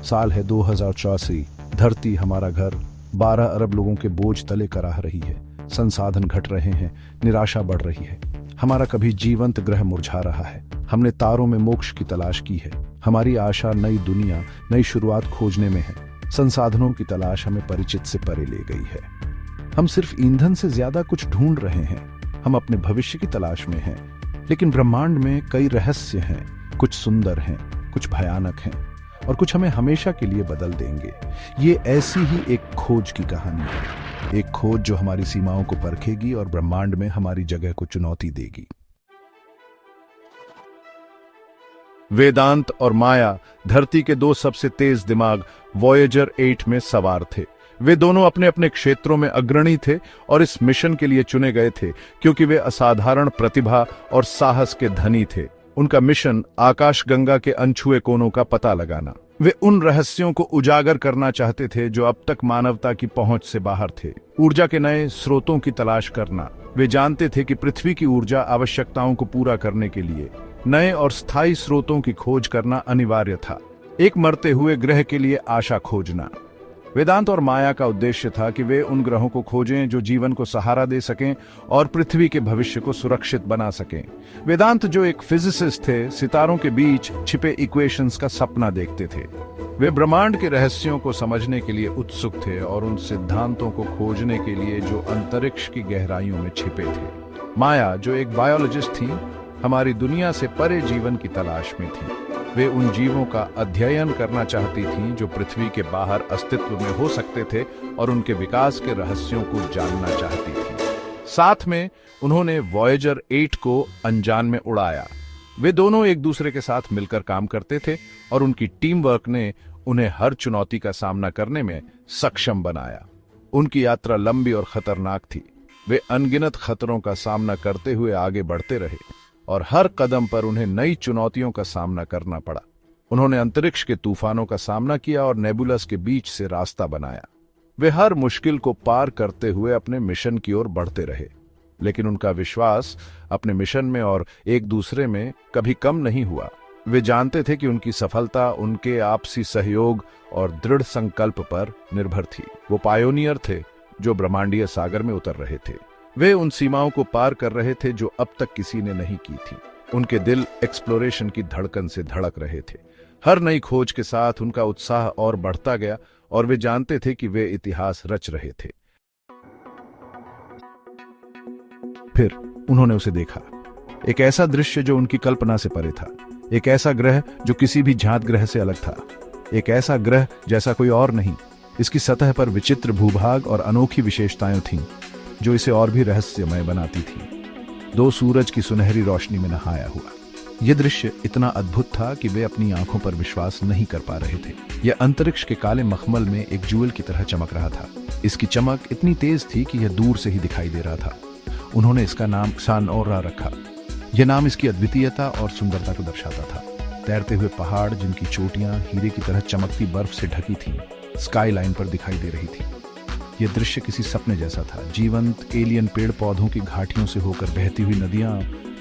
साल है 2084। धरती हमारा घर 12 अरब लोगों के बोझ तले कराह रही है। संसाधन घट रहे हैं, निराशा बढ़ रही है। हमारा कभी जीवंत ग्रह मुरझा रहा है। हमने तारों में मोक्ष की तलाश की है। हमारी आशा नई दुनिया, नई शुरुआत खोजने में है। संसाधनों की तलाश हमें परिचित से परे ले गई है। हम सिर्फ ईंधन से ज्यादा कुछ ढूंढ रहे हैं। हम अपने भविष्य की तलाश में हैं। लेकिन ब्रह्मांड में कई रहस्य हैं। कुछ सुंदर हैं, कुछ भयानक हैं, और कुछ हमें हमेशा के लिए बदल देंगे। ये ऐसी ही एक खोज की कहानी है। एक खोज जो हमारी सीमाओं को परखेगी और ब्रह्मांड में हमारी जगह को चुनौती देगी। वेदांत और माया धरती के दो सबसे तेज दिमाग वॉयेजर 8 में सवार थे। वे दोनों अपने अपने क्षेत्रों में अग्रणी थे और इस मिशन के लिए चुने गए थे क्योंकि वे असाधारण प्रतिभा और साहस के धनी थे। उनका मिशन आकाशगंगा के अनछुए कोनों का पता लगाना। वे उन रहस्यों को उजागर करना चाहते थे जो अब तक मानवता की पहुंच से बाहर थे। ऊर्जा के नए स्रोतों की तलाश करना। वे जानते थे कि पृथ्वी की ऊर्जा आवश्यकताओं को पूरा करने के लिए नए और स्थायी स्रोतों की खोज करना अनिवार्य था। एक मरते हुए ग्रह के लिए आशा खोजना। वेदांत और माया का उद्देश्य था कि वे उन ग्रहों को खोजें जो जीवन को सहारा दे सकें और पृथ्वी के भविष्य को सुरक्षित बना सकें। वेदांत, जो एक फिजिसिस्ट थे, सितारों के बीच छिपे इक्वेशंस का सपना देखते थे। वे ब्रह्मांड के रहस्यों को समझने के लिए उत्सुक थे और उन सिद्धांतों को खोजने के लिए जो अंतरिक्ष की गहराइयों में छिपे थे। माया, जो एक बायोलॉजिस्ट थी, हमारी दुनिया से परे जीवन की तलाश में थी। वे उन जीवों का अध्ययन करना चाहती थीं जो पृथ्वी के बाहर अस्तित्व में हो सकते थे और उनके विकास के रहस्यों को जानना चाहती थीं। साथ में उन्होंने वॉयेजर 8 को अनजान में उड़ाया। वे दोनों एक दूसरे के साथ मिलकर काम करते थे और उनकी टीम वर्क ने उन्हें हर चुनौती का सामना करने में सक्षम बनाया। उनकी यात्रा लंबी और खतरनाक थी। वे अनगिनत खतरों का सामना करते हुए आगे बढ़ते रहे और हर कदम पर उन्हें नई चुनौतियों का सामना करना पड़ा। उन्होंने अंतरिक्ष के तूफानों का सामना किया और नेबुलस के बीच से रास्ता बनाया। वे हर मुश्किल को पार करते हुए अपने मिशन की ओर बढ़ते रहे, लेकिन उनका विश्वास अपने मिशन में और एक दूसरे में कभी कम नहीं हुआ। वे जानते थे कि उनकी सफलता उनके आपसी सहयोग और दृढ़ संकल्प पर निर्भर थी। वो पायोनियर थे जो ब्रह्मांडीय सागर में उतर रहे थे। वे उन सीमाओं को पार कर रहे थे जो अब तक किसी ने नहीं की थी। उनके दिल एक्सप्लोरेशन की धड़कन से धड़क रहे थे। हर नई खोज के साथ उनका उत्साह और बढ़ता गया और वे जानते थे कि वे इतिहास रच रहे थे। फिर उन्होंने उसे देखा, एक ऐसा दृश्य जो उनकी कल्पना से परे था। एक ऐसा ग्रह जो किसी भी ज्ञात ग्रह से अलग था। एक ऐसा ग्रह जैसा कोई और नहीं। इसकी सतह पर विचित्र भूभाग और अनोखी विशेषताएं थीं जो इसे और भी रहस्यमय बनाती थी। दो सूरज की सुनहरी रोशनी में नहाया हुआ यह दृश्य इतना अद्भुत था कि वे अपनी आंखों पर विश्वास नहीं कर पा रहे थे। यह अंतरिक्ष के काले मखमल में एक ज्वेल की तरह चमक रहा था। इसकी चमक इतनी तेज थी कि यह दूर से ही दिखाई दे रहा था। उन्होंने इसका नाम सानोरा रखा। यह नाम इसकी अद्वितीयता और सुंदरता को दर्शाता था। तैरते हुए पहाड़ जिनकी चोटियां हीरे की तरह चमकती बर्फ से ढकी थीं, स्काई लाइन पर दिखाई दे रही थी। यह दृश्य किसी सपने जैसा था। जीवंत एलियन पेड़ पौधों की घाटियों से होकर बहती हुई नदियां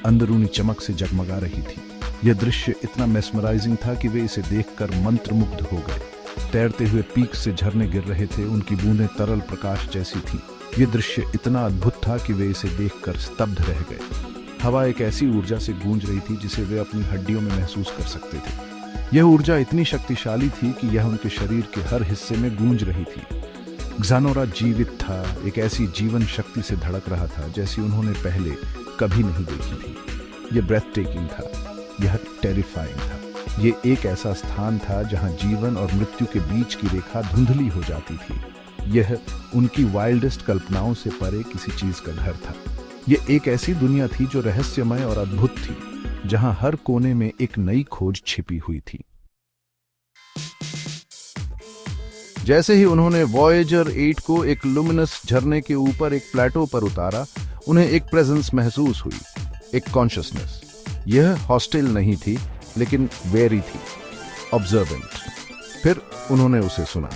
अंदरूनी चमक से जगमगा रही थी। यह दृश्य इतना मेस्मराइजिंग था कि वे इसे देखकर मंत्रमुग्ध हो गए। तैरते हुए पीक से झरने गिर रहे थे, उनकी बूंदें तरल प्रकाश जैसी थी। यह दृश्य इतना अद्भुत था कि वे इसे देखकर स्तब्ध रह गए। हवा एक ऐसी ऊर्जा से गूंज रही थी जिसे वे अपनी हड्डियों में महसूस कर सकते थे। यह ऊर्जा इतनी शक्तिशाली थी कि यह उनके शरीर के हर हिस्से में गूंज रही थी। ज़ानोरा जीवित था, एक ऐसी जीवन शक्ति से धड़क रहा था जैसी उन्होंने पहले कभी नहीं देखी थी। यह ब्रेथ टेकिंग था, यह टेरिफाइंग था। यह एक ऐसा स्थान था जहां जीवन और मृत्यु के बीच की रेखा धुंधली हो जाती थी। यह उनकी वाइल्डेस्ट कल्पनाओं से परे किसी चीज का घर था। यह एक ऐसी दुनिया थी जो रहस्यमय और अद्भुत थी, जहां हर कोने में एक नई खोज छिपी हुई थी। जैसे ही उन्होंने वॉयेजर 8 को एक लुमिनस झरने के ऊपर एक प्लेटो पर उतारा, उन्हें एक प्रेजेंस महसूस हुई, एक कॉन्शियसनेस। यह हॉस्टिल नहीं थी, लेकिन वेरी थी, ऑब्जर्वेंट। फिर उन्होंने उसे सुना।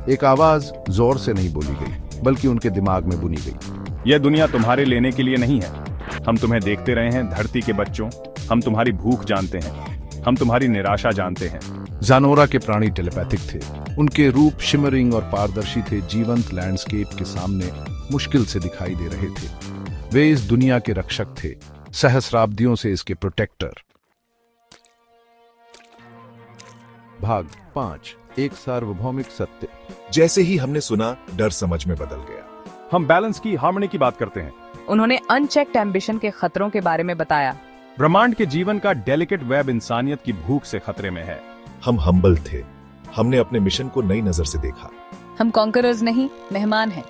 एक आवाज जोर से नहीं बोली गई, बल्कि उनके दिमाग में बुनी गई। यह दुनिया तुम्हारे लेने के लिए नहीं है। हम तुम्हें देखते रहे हैं, धरती के बच्चों। हम तुम्हारी भूख जानते हैं। हम तुम्हारी निराशा जानते हैं। जानोरा के प्राणी टेलीपैथिक थे। उनके रूप शिमरिंग और पारदर्शी थे, जीवंत लैंडस्केप के सामने मुश्किल से दिखाई दे रहे थे। वे इस दुनिया के रक्षक थे, सहस्राब्दियों से इसके प्रोटेक्टर। भाग 5, एक सार्वभौमिक सत्य। जैसे ही हमने सुना, डर समझ में बदल गया। हम बैलेंस की, हार्मनी की बात करते हैं। उन्होंने अनचेक्ड एम्बिशन के खतरों के बारे में बताया। ब्रह्मांड के जीवन का डेलिकेट वेब इंसानियत की भूख से खतरे में है। हम हम्बल थे। हमने अपने मिशन को नई नजर से देखा। हम कॉन्करर्स नहीं, मेहमान हैं।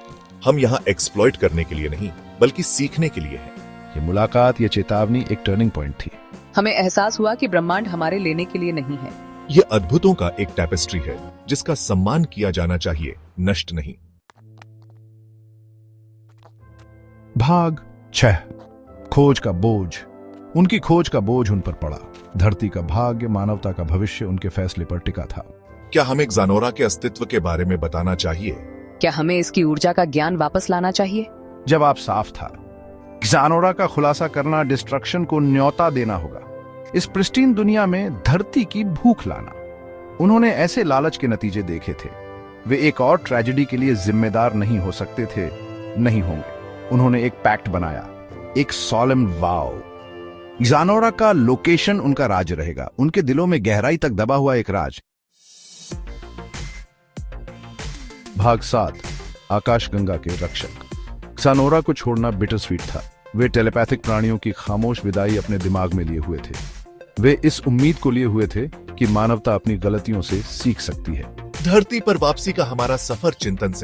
हम यहाँ एक्सप्लॉइट करने के लिए नहीं, बल्कि सीखने के लिए हैं। ये मुलाकात, ये चेतावनी एक टर्निंग पॉइंट थी। हमें एहसास हुआ कि ब्रह्मांड हमारे लेने के लिए नहीं है। ये अद्भुतों का एक टैपेस्ट्री है जिसका सम्मान किया जाना चाहिए, नष्ट नहीं। भाग 6, खोज का बोझ। उनकी खोज का बोझ उन पर पड़ा। धरती का भाग्य, मानवता का भविष्य उनके फैसले पर टिका था। क्या हमें जानोरा के अस्तित्व के बारे में बताना चाहिए? क्या हमें इसकी ऊर्जा का ज्ञान वापस लाना चाहिए? जवाब साफ था। जानोरा का खुलासा करना, डिस्ट्रक्शन को न्योता देना होगा। इस प्रिस्टीन दुनिया में धरती की भूख लाना। उन्होंने ऐसे लालच के नतीजे देखे थे। वे एक और ट्रेजेडी के लिए जिम्मेदार नहीं हो सकते थे, नहीं होंगे। उन्होंने एक पैक्ट बनाया, एक सॉलेम वाव। जानोरा का लोकेशन उनका राज रहेगा, उनके दिलों में गहराई तक दबा हुआ एक राज। भाग 7, आकाशगंगा के रक्षक। जानोरा को छोड़ना बिटर स्वीट था। वे टेलीपैथिक प्राणियों की खामोश विदाई अपने दिमाग में लिए हुए थे। वे इस उम्मीद को लिए हुए थे कि मानवता अपनी गलतियों से सीख सकती है। धरती पर वापसी का हमारा सफर चिंतन से